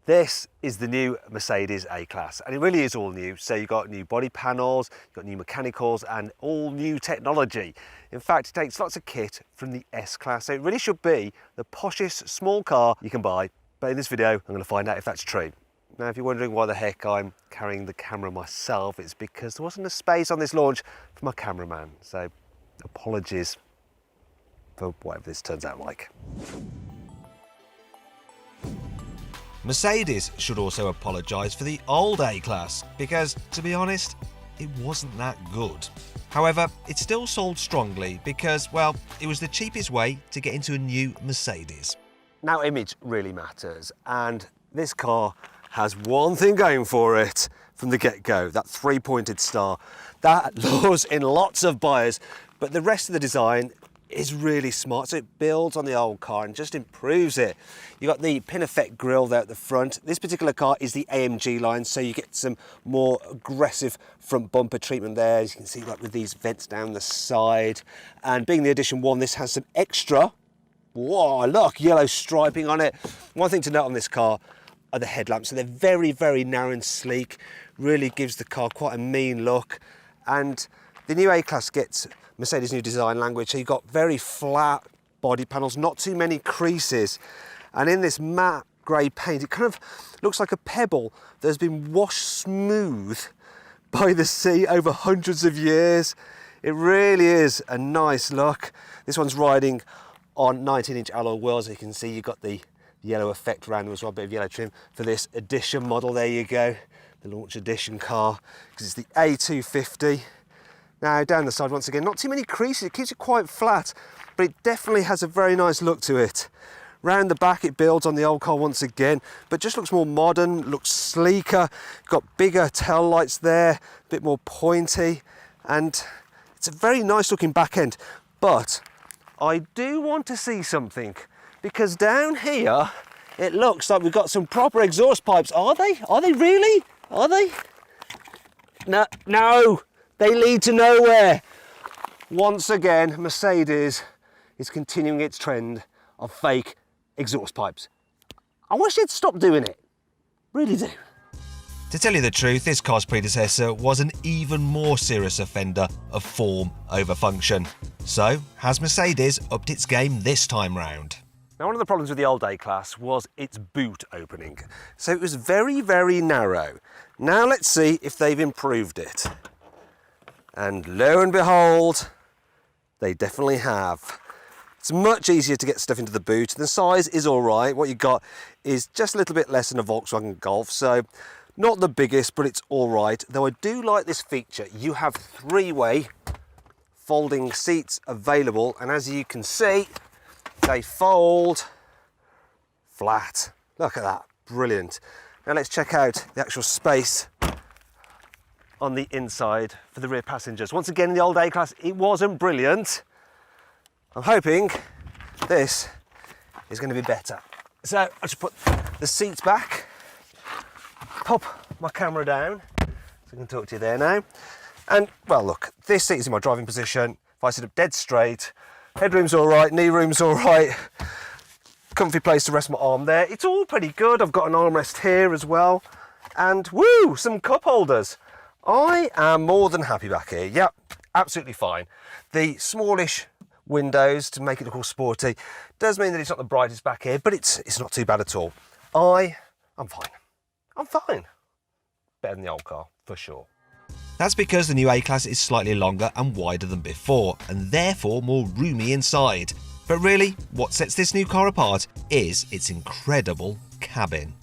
This is the new Mercedes A-Class, and it really is all new. So you've got new body panels, you've got new mechanicals and all new technology. In fact, it takes lots of kit from the S-Class, so it really should be the poshest small car you can buy. But in this video, I'm going to find out if that's true. Now, if you're wondering why the heck I'm carrying the camera myself, it's because there wasn't a space on this launch for my cameraman. So apologies for whatever this turns out like. Mercedes should also apologise for the old A-Class because, to be honest, it wasn't that good. However, it still sold strongly because, well, it was the cheapest way to get into a new Mercedes. Now, image really matters, and this car has one thing going for it from the get-go, that three-pointed star. That lures in lots of buyers, but the rest of the design is really smart, so it builds on the old car and just improves it. You've got the pin effect grille there at the front. This particular car is the AMG line, so you get some more aggressive front bumper treatment there, as you can see, like with these vents down the side. And being the Edition 1, this has some extra, whoa, look, yellow striping on it. One thing to note on this car are the headlamps. So they're very, very narrow and sleek, really gives the car quite a mean look. And the new A-Class gets Mercedes' new design language, so you've got very flat body panels, not too many creases. And in this matte grey paint, it kind of looks like a pebble that has been washed smooth by the sea over hundreds of years. It really is a nice look. This one's riding on 19-inch alloy wheels. As you can see, you've got the yellow effect around as well, a bit of yellow trim for this Edition model. There you go, the launch edition car, because it's the A250. Now, down the side, once again, not too many creases. It keeps it quite flat, but it definitely has a very nice look to it. Round the back, it builds on the old car once again, but just looks more modern, looks sleeker. Got bigger tail lights there, a bit more pointy, and it's a very nice looking back end. But I do want to see something, because down here, it looks like we've got some proper exhaust pipes. Are they? Are they really? Are they? No, no. They lead to nowhere. Once again, Mercedes is continuing its trend of fake exhaust pipes. I wish they'd stop doing it. Really do. To tell you the truth, this car's predecessor was an even more serious offender of form over function. So, has Mercedes upped its game this time round? Now, one of the problems with the old A-Class was its boot opening. So it was very, very narrow. Now let's see if they've improved it. And lo and behold, they definitely have. It's much easier to get stuff into the boot. The size is all right. What you got is just a little bit less than a Volkswagen Golf, so not the biggest, but it's all right. Though I do like this feature. You have three-way folding seats available, and as you can see, they fold flat. Look at that, brilliant. Now let's check out the actual space on the inside for the rear passengers. Once again, in the old A-Class, it wasn't brilliant. I'm hoping this is going to be better. So I'll just put the seats back, pop my camera down, so I can talk to you there now. And, well, look, this seat is in my driving position. If I sit up dead straight, headroom's all right, knee room's all right, comfy place to rest my arm there. It's all pretty good. I've got an armrest here as well. And, woo, some cup holders. I am more than happy back here. Yep, absolutely fine. The smallish windows to make it look all sporty does mean that it's not the brightest back here, but it's not too bad at all. I'm fine. I'm fine. Better than the old car, for sure. That's because the new A-Class is slightly longer and wider than before, and therefore more roomy inside. But really, what sets this new car apart is its incredible cabin.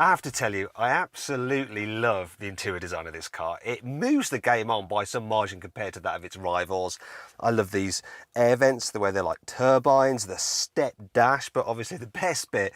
I have to tell you, I absolutely love the interior design of this car. It moves the game on by some margin compared to that of its rivals. I love these air vents, the way they're like turbines, the step dash, but obviously the best bit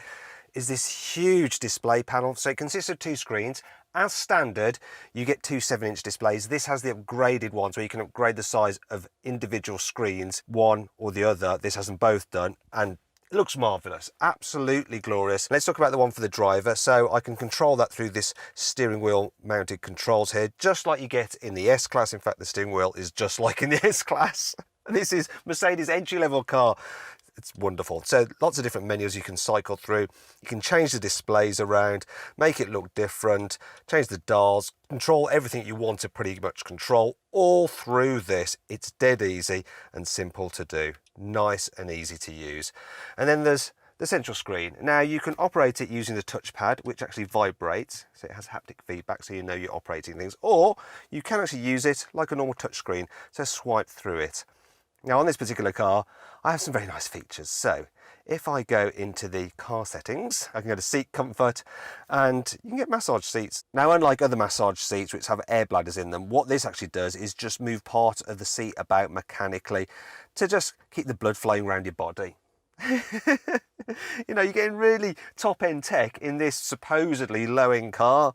is this huge display panel. So it consists of two screens. As standard, you get two 7-inch displays. This has the upgraded ones where you can upgrade the size of individual screens, one or the other. This has them both done, and it looks marvellous, absolutely glorious. Let's talk about the one for the driver. So I can control that through this steering wheel mounted controls here, just like you get in the S-Class. In fact, the steering wheel is just like in the S-Class. This is Mercedes' entry-level car. It's wonderful. So lots of different menus you can cycle through. You can change the displays around, make it look different, change the dials, control everything you want to pretty much control all through this. It's dead easy and simple to do. Nice and easy to use. And then there's the central screen. Now you can operate it using the touchpad, which actually vibrates, so it has haptic feedback, so you know you're operating things, or you can actually use it like a normal touchscreen, so swipe through it. Now on this particular car, I have some very nice features. So if I go into the car settings, I can go to seat comfort and you can get massage seats. Now, unlike other massage seats which have air bladders in them, what this actually does is just move part of the seat about mechanically to just keep the blood flowing around your body. You know, you're getting really top-end tech in this supposedly low-end car.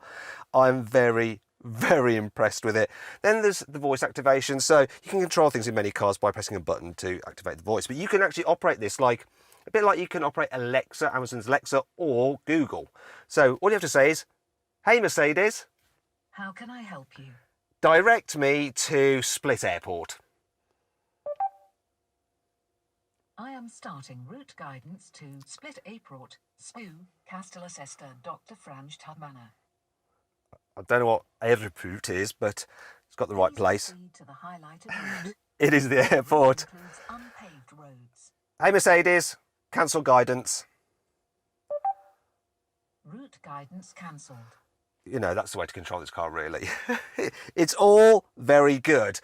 I'm very impressed with it. Then there's the voice activation, so you can control things in many cars by pressing a button to activate the voice, but you can actually operate this like a bit like you can operate Alexa, Amazon's Alexa, or Google. So all you have to say is, "Hey Mercedes, how can I help you? Direct me to Split Airport." I am starting route guidance to Split Airport, SPU, Castellacesta, Dr. Franz Manor. I don't know what airport is, but it's got the right place. Proceed to the highlighted route. It is the airport. Includes unpaved roads. Hey Mercedes, cancel guidance. Route guidance cancelled. You know, that's the way to control this car, really. It's all very good.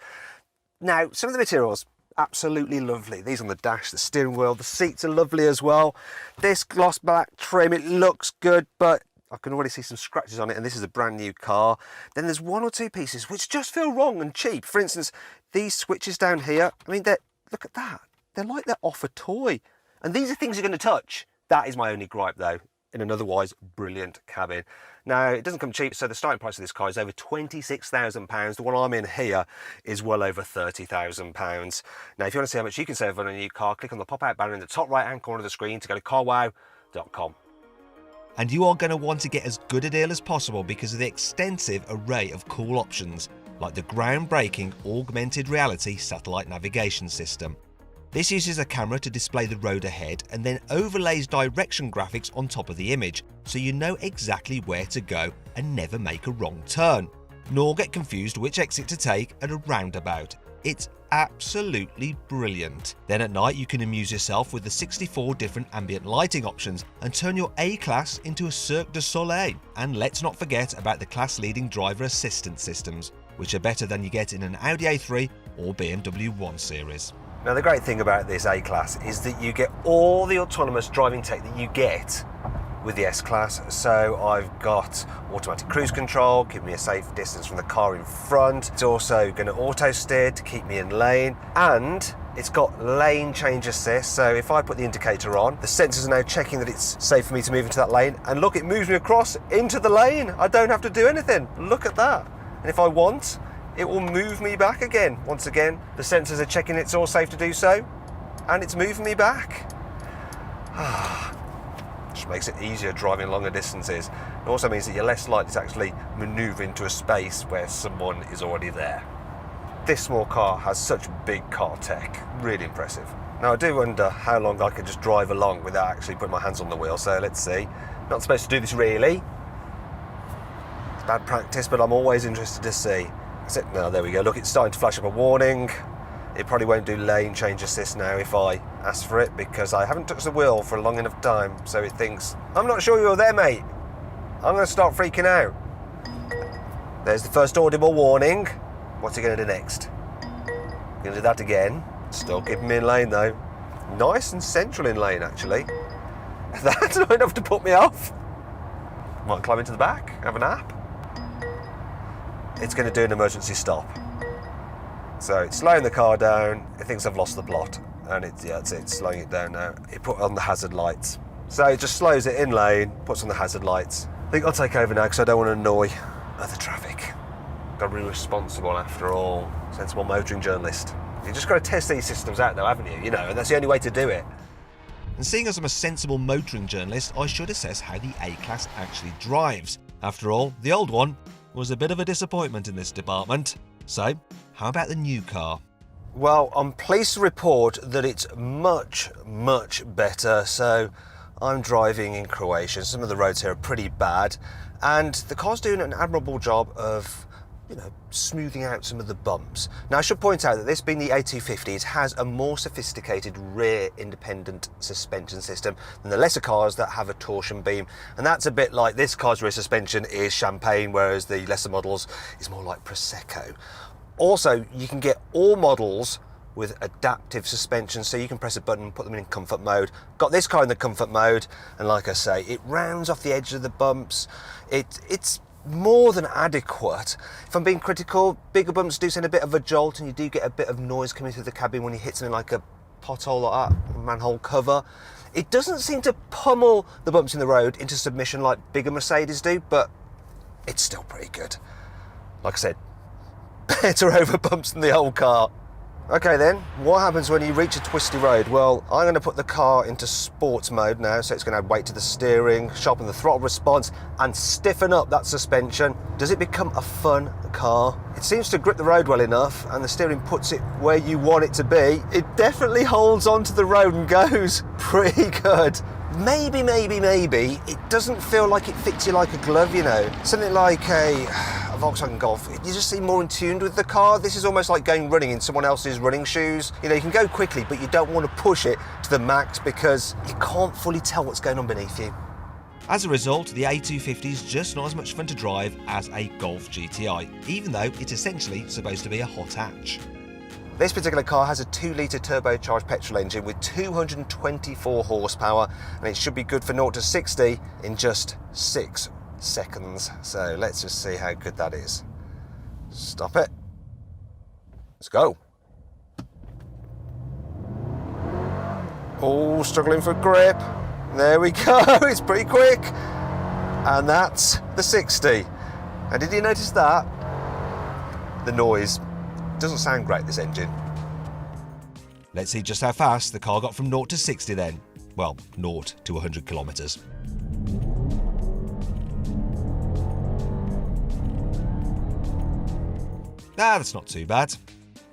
Now, some of the materials, absolutely lovely. These on the dash, the steering wheel, the seats are lovely as well. This gloss black trim, it looks good, but I can already see some scratches on it, and this is a brand new car. Then there's one or two pieces which just feel wrong and cheap. For instance, these switches down here, I mean, look at that. They're like they're off a toy. And these are things you're going to touch. That is my only gripe, though, in an otherwise brilliant cabin. Now, it doesn't come cheap, so the starting price of this car is over £26,000. The one I'm in here is well over £30,000. Now, if you want to see how much you can save on a new car, click on the pop-out banner in the top right-hand corner of the screen to go to carwow.com. And you are going to want to get as good a deal as possible because of the extensive array of cool options, like the groundbreaking augmented reality satellite navigation system. This uses a camera to display the road ahead and then overlays direction graphics on top of the image, so you know exactly where to go and never make a wrong turn, nor get confused which exit to take at a roundabout. It's absolutely brilliant. Then at night you can amuse yourself with the 64 different ambient lighting options and turn your A-Class into a Cirque du Soleil. And let's not forget about the class-leading driver assistance systems, which are better than you get in an Audi A3 or BMW 1 Series. Now, the great thing about this A-Class is that you get all the autonomous driving tech that you get with the S-Class. So I've got automatic cruise control, keep me a safe distance from the car in front. It's also going to auto steer to keep me in lane, and it's got lane change assist. So if I put the indicator on, the sensors are now checking that it's safe for me to move into that lane, and look, it moves me across into the lane. I don't have to do anything. Look at that. And if I want, it will move me back again. Once again, the sensors are checking it's all safe to do so, and it's moving me back. Which makes it easier driving longer distances. It also means that you're less likely to actually manoeuvre into a space where someone is already there. This small car has such big car tech, really impressive. Now, I do wonder how long I could just drive along without actually putting my hands on the wheel, so let's see. Not supposed to do this really. It's bad practice, but I'm always interested to see. No, there we go. Look, it's starting to flash up a warning. It probably won't do lane change assist now if I ask for it, because I haven't touched the wheel for a long enough time, so it thinks, I'm not sure you're there, mate. I'm going to start freaking out. There's the first audible warning. What's it going to do next? Going to do that again. Still keeping me in lane though. Nice and central in lane, actually. That's not enough to put me off. Might climb into the back, have a nap. It's going to do an emergency stop. So it's slowing the car down. It thinks I've lost the plot, and that's it, it's slowing it down now. It put on the hazard lights. So it just slows it in lane, puts on the hazard lights. I think I'll take over now because I don't want to annoy other traffic. Got to be responsible after all. Sensible motoring journalist. You just got to test these systems out though, haven't you? You know, and that's the only way to do it. And seeing as I'm a sensible motoring journalist, I should assess how the A-Class actually drives. After all, the old one was a bit of a disappointment in this department. So, how about the new car? Well, I'm pleased to report that it's much, much better. So I'm driving in Croatia. Some of the roads here are pretty bad, and the car's doing an admirable job of, you know, smoothing out some of the bumps. Now, I should point out that this being the A250, it has a more sophisticated rear independent suspension system than the lesser cars that have a torsion beam. And that's a bit like this car's rear suspension is champagne, whereas the lesser models is more like Prosecco. Also, you can get all models with adaptive suspension, so you can press a button and put them in comfort mode. Got this car in the comfort mode, and like I say, it rounds off the edge of the bumps. It's more than adequate. If I'm being critical, bigger bumps do send a bit of a jolt, and you do get a bit of noise coming through the cabin when you hit something like a pothole like that, a manhole cover. It doesn't seem to pummel the bumps in the road into submission like bigger Mercedes do, but it's still pretty good. Like I said, better over bumps than the old car. Okay then, what happens when you reach a twisty road? Well, I'm going to put the car into sports mode now, so it's going to add weight to the steering, sharpen the throttle response, and stiffen up that suspension. Does it become a fun car? It seems to grip the road well enough, and the steering puts it where you want it to be. It definitely holds onto the road and goes pretty good. Maybe, it doesn't feel like it fits you like a glove, you know. Something like a Volkswagen Golf, you just seem more in tune with the car. This is almost like going running in someone else's running shoes. You know, you can go quickly, but you don't want to push it to the max because you can't fully tell what's going on beneath you. As a result, the A250 is just not as much fun to drive as a Golf GTI, even though it's essentially supposed to be a hot hatch. This particular car has a 2-litre turbocharged petrol engine with 224 horsepower, and it should be good for 0 to 60 in just 6 seconds. So let's just see how good that is. Stop it. Let's go. Oh, struggling for grip. There we go. It's pretty quick. And that's the 60. And did you notice that? The noise. Doesn't sound great, this engine. Let's see just how fast the car got from 0 to 60 then. Well, 0 to 100 kilometres. That's not too bad.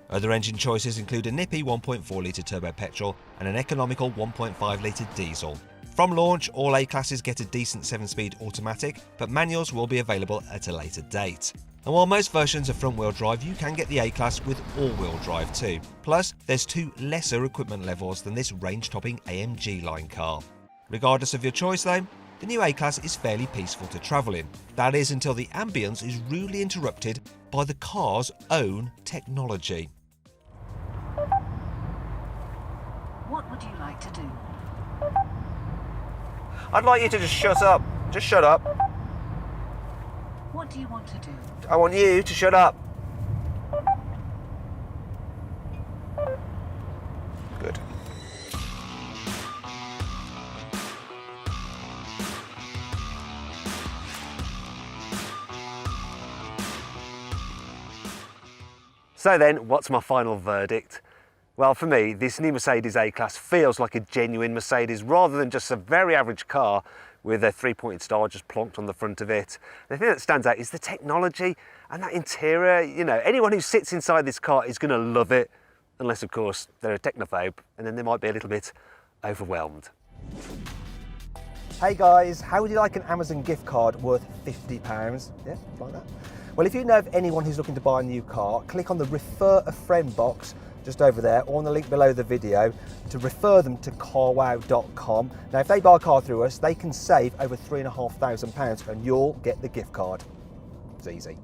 Other engine choices include a nippy 1.4 litre turbo petrol and an economical 1.5 litre diesel. From launch, all A-classes get a decent 7-speed automatic, but manuals will be available at a later date. And while most versions are front-wheel drive, you can get the A-Class with all-wheel drive too. Plus, there's 2 lesser equipment levels than this range-topping AMG line car. Regardless of your choice though, the new A-Class is fairly peaceful to travel in. That is until the ambience is rudely interrupted by the car's own technology. What would you like to do? I'd like you to just shut up. Just shut up. What do you want to do? I want you to shut up. Good. So then, what's my final verdict? Well, for me, this new Mercedes A-Class feels like a genuine Mercedes rather than just a very average car with a 3-pointed star just plonked on the front of it. The thing that stands out is the technology and that interior. You know, anyone who sits inside this car is going to love it, unless, of course, they're a technophobe, and then they might be a little bit overwhelmed. Hey guys, how would you like an Amazon gift card worth £50? Yeah, like that. Well, if you know of anyone who's looking to buy a new car, click on the Refer a Friend box just over there, or on the link below the video, to refer them to carwow.com. Now, if they buy a car through us, they can save over £3,500 and you'll get the gift card. It's easy.